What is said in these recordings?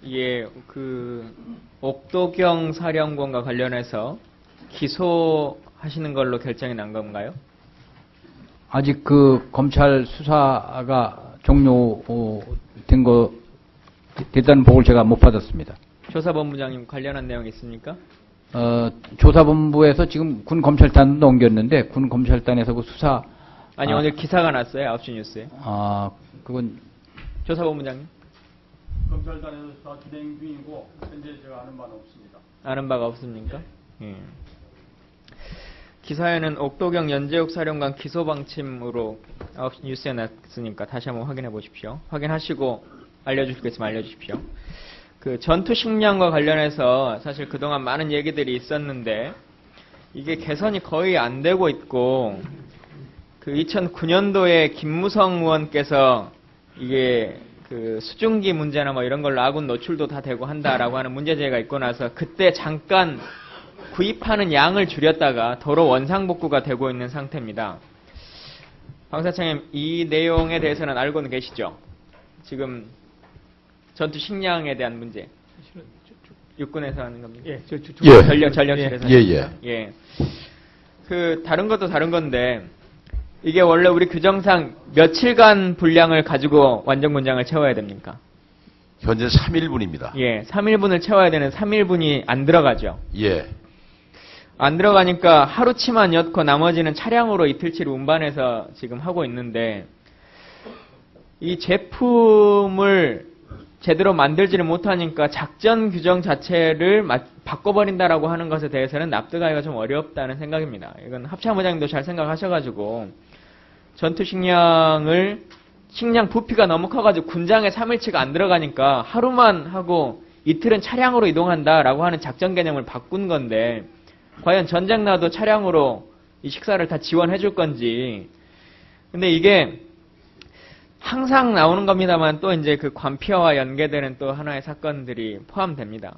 예, 옥도경 사령관과 관련해서 기소하시는 걸로 결정이 난 건가요? 아직 검찰 수사가 됐다는 보고를 제가 못 받았습니다. 조사본부장님 관련한 내용이 있습니까? 조사본부에서 지금 군검찰단도 옮겼는데 군검찰단에서 그 수사 아니 오늘 기사가 났어요. 9시 뉴스에. 그건 조사본부장님. 검찰단에서 수사 진행 중이고 현재 제가 아는 바는 없습니다. 아는 바가 없습니까? 예. 기사에는 옥도경 연재욱 사령관 기소 방침으로 9시 뉴스에 났으니까 다시 한번 확인해 보십시오. 확인하시고 알려주실 거 있으면 알려주십시오. 전투 식량과 관련해서 사실 그동안 많은 얘기들이 있었는데 이게 개선이 거의 안 되고 있고 2009년도에 김무성 의원께서 이게 수증기 문제나 뭐 이런 걸로 아군 노출도 다 되고 한다라고 하는 문제제기가 있고 나서 그때 잠깐 구입하는 양을 줄였다가 도로 원상복구가 되고 있는 상태입니다. 방사청님, 이 내용에 대해서는 알고는 계시죠? 지금 전투 식량에 대한 문제. 육군에서 하는 겁니다. 예, 전력실에서. 예. 다른 것도 다른 건데 이게 원래 우리 규정상 며칠간 분량을 가지고 완전 군장을 채워야 됩니까? 현재 3일분입니다. 예, 3일분을 채워야 되는 3일분이 안 들어가죠. 예. 안 들어가니까 하루치만 엿고 나머지는 차량으로 이틀치를 운반해서 지금 하고 있는데 이 제품을 제대로 만들지를 못하니까 작전 규정 자체를 바꿔버린다라고 하는 것에 대해서는 납득하기가 좀 어렵다는 생각입니다. 이건 합참의장님도 잘 생각하셔가지고 전투 식량 부피가 너무 커가지고 군장에 3일치가 안 들어가니까 하루만 하고 이틀은 차량으로 이동한다라고 하는 작전 개념을 바꾼 건데 과연 전쟁 나도 차량으로 이 식사를 다 지원해 줄 건지. 근데 이게 항상 나오는 겁니다만 또 이제 관피와 연계되는 또 하나의 사건들이 포함됩니다.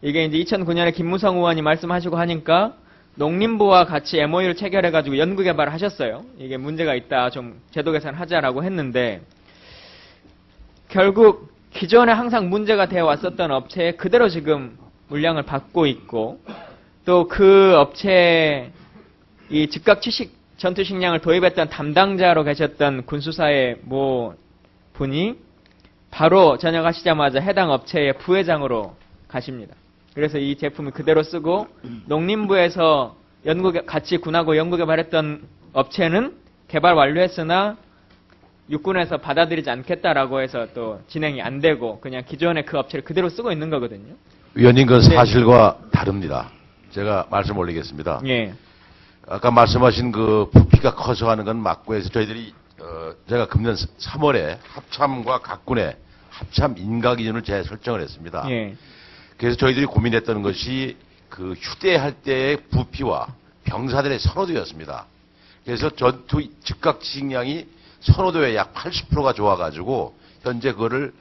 이게 이제 2009년에 김무성 의원이 말씀하시고 하니까 농림부와 같이 MOU를 체결해가지고 연구개발을 하셨어요. 이게 문제가 있다, 좀 제도 개선하자라고 했는데 결국 기존에 항상 문제가 되어 왔었던 업체에 그대로 지금 물량을 받고 있고 또 그 업체에 이 즉각 취식 전투 식량을 도입했던 담당자로 계셨던 군수사의 모 분이 바로 전역하시자마자 해당 업체의 부회장으로 가십니다. 그래서 이 제품을 그대로 쓰고 농림부에서 같이 군하고 연구개발했던 업체는 개발 완료했으나 육군에서 받아들이지 않겠다라고 해서 또 진행이 안 되고 그냥 기존의 그 업체를 그대로 쓰고 있는 거거든요. 위원님, 그 사실과 다릅니다. 제가 말씀 올리겠습니다. 예. 아까 말씀하신 부피가 커서 하는 건 맞고 해서 저희들이 제가 금년 3월에 합참과 각군의 합참 인가 기준을 재설정을 했습니다. 예. 그래서 저희들이 고민했던 것이 휴대할 때의 부피와 병사들의 선호도였습니다. 그래서 전투 즉각 식량이 선호도의 약 80%가 좋아가지고 현재 그거를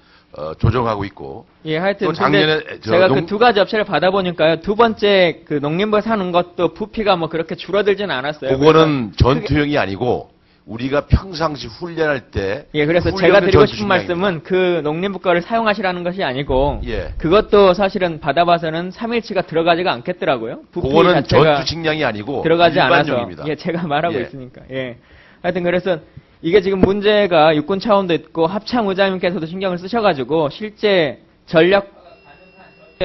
조정하고 있고. 예, 하여튼 또 작년에 제가 두 가지 업체를 받아보니까요. 두 번째 농림부에서 하는 것도 부피가 뭐 그렇게 줄어들지는 않았어요. 그거는 전투형이 아니고 우리가 평상시 훈련할 때. 예, 그래서 제가 드리고 싶은 말씀은 농림부 거를 사용하시라는 것이 아니고. 예. 그것도 사실은 받아봐서는 3일치가 들어가지가 않겠더라고요. 부피 그거는 자체가 전투 식량이 아니고 들어가지 않아서. 일반용입니다. 예, 제가 말하고 있으니까. 예. 하여튼 그래서 이게 지금 문제가 육군 차원도 있고 합참 의장님께서도 신경을 쓰셔가지고 실제 전력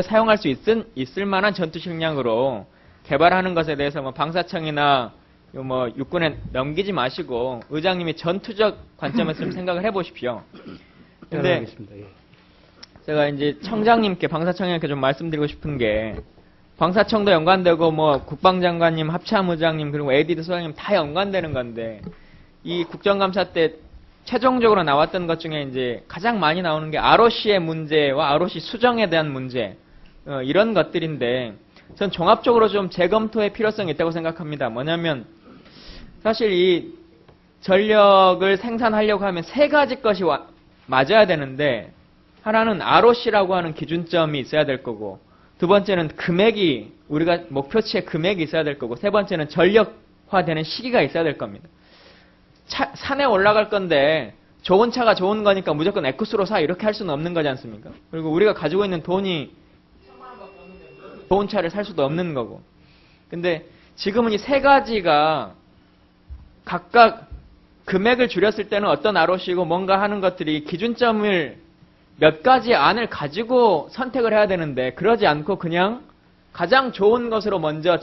사용할 수 있을 만한 전투 식량으로 개발하는 것에 대해서 방사청이나 육군에 넘기지 마시고 의장님이 전투적 관점에서 좀 생각을 해보십시오. 근데 제가 이제 청장님께 방사청장님께 좀 말씀드리고 싶은 게 방사청도 연관되고 국방장관님, 합참의장님 그리고 에디드 소장님 다 연관되는 건데. 이 국정감사 때 최종적으로 나왔던 것 중에 이제 가장 많이 나오는 게 ROC의 문제와 ROC 수정에 대한 문제 이런 것들인데 전 종합적으로 좀 재검토의 필요성이 있다고 생각합니다. 뭐냐면 사실 이 전력을 생산하려고 하면 세 가지 것이 맞아야 되는데 하나는 ROC라고 하는 기준점이 있어야 될 거고 두 번째는 금액이 우리가 목표치의 금액이 있어야 될 거고 세 번째는 전력화되는 시기가 있어야 될 겁니다. 산에 올라갈 건데 좋은 차가 좋은 거니까 무조건 에쿠스로 사 이렇게 할 수는 없는 거지 않습니까? 그리고 우리가 가지고 있는 돈이 좋은 차를 살 수도 없는 거고. 근데 지금은 이 세 가지가 각각 금액을 줄였을 때는 어떤 ROC이고 뭔가 하는 것들이 기준점을 몇 가지 안을 가지고 선택을 해야 되는데 그러지 않고 그냥 가장 좋은 것으로 먼저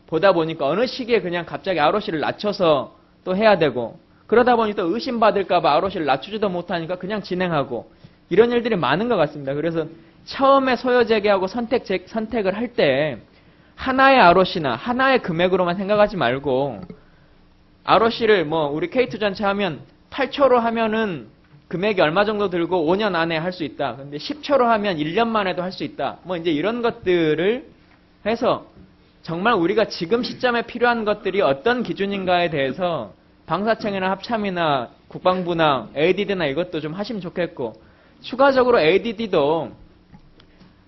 보다 보니까 어느 시기에 그냥 갑자기 ROC를 낮춰서 또 해야 되고 그러다 보니 또 의심받을까봐 ROC를 낮추지도 못하니까 그냥 진행하고 이런 일들이 많은 것 같습니다. 그래서 처음에 소요재개하고 선택을 할 때 하나의 ROC나 하나의 금액으로만 생각하지 말고 ROC를 우리 K2전차 하면 8초로 하면은 금액이 얼마 정도 들고 5년 안에 할 수 있다. 근데 10초로 하면 1년 만에도 할 수 있다. 이제 이런 것들을 해서 정말 우리가 지금 시점에 필요한 것들이 어떤 기준인가에 대해서 방사청이나 합참이나 국방부나 ADD나 이것도 좀 하시면 좋겠고 추가적으로 ADD도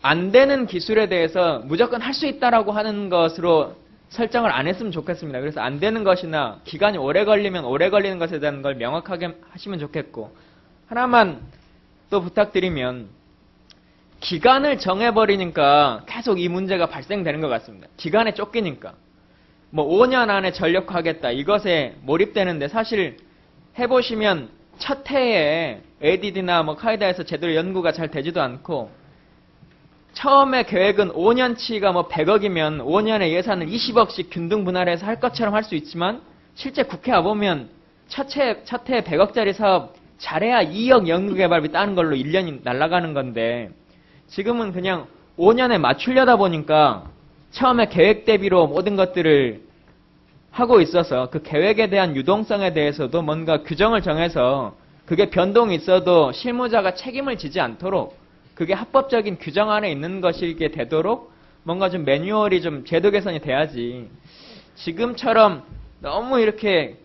안 되는 기술에 대해서 무조건 할 수 있다라고 하는 것으로 설정을 안 했으면 좋겠습니다. 그래서 안 되는 것이나 기간이 오래 걸리면 오래 걸리는 것에 대한 걸 명확하게 하시면 좋겠고 하나만 또 부탁드리면 기간을 정해버리니까 계속 이 문제가 발생되는 것 같습니다. 기간에 쫓기니까 5년 안에 전력화하겠다 이것에 몰입되는데 사실 해보시면 첫 해에 ADD나 카이다에서 제대로 연구가 잘 되지도 않고 처음에 계획은 5년치가 100억이면 5년에 예산을 20억씩 균등 분할해서 할 것처럼 할 수 있지만 실제 국회 와보면 첫 해에 100억짜리 사업 잘해야 2억 연구개발비 따는 걸로 1년이 날아가는 건데 지금은 그냥 5년에 맞추려다 보니까 처음에 계획 대비로 모든 것들을 하고 있어서 그 계획에 대한 유동성에 대해서도 뭔가 규정을 정해서 그게 변동이 있어도 실무자가 책임을 지지 않도록 그게 합법적인 규정 안에 있는 것이게 되도록 뭔가 좀 매뉴얼이 좀 제도 개선이 돼야지 지금처럼 너무 이렇게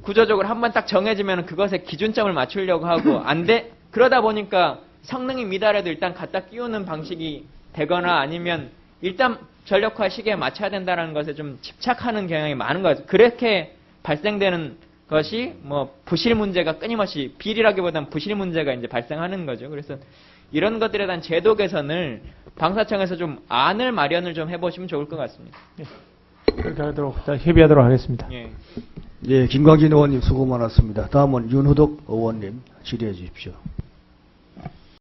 구조적으로 한번 딱 정해지면 그것에 기준점을 맞추려고 하고 그러다 보니까 성능이 미달해도 일단 갖다 끼우는 방식이 되거나 아니면 일단 전력화 시기에 맞춰야 된다는 것에 좀 집착하는 경향이 많은 거죠. 그렇게 발생되는 것이 부실 문제가 끊임없이 비리라기보다는 부실 문제가 이제 발생하는 거죠. 그래서 이런 것들에 대한 제도 개선을 방사청에서 좀 안을 마련을 좀 해보시면 좋을 것 같습니다. 그렇게 하도록 협의하도록 하겠습니다. 예. 예, 김광진 의원님 수고 많았습니다. 다음은 윤호덕 의원님 질의해 주십시오.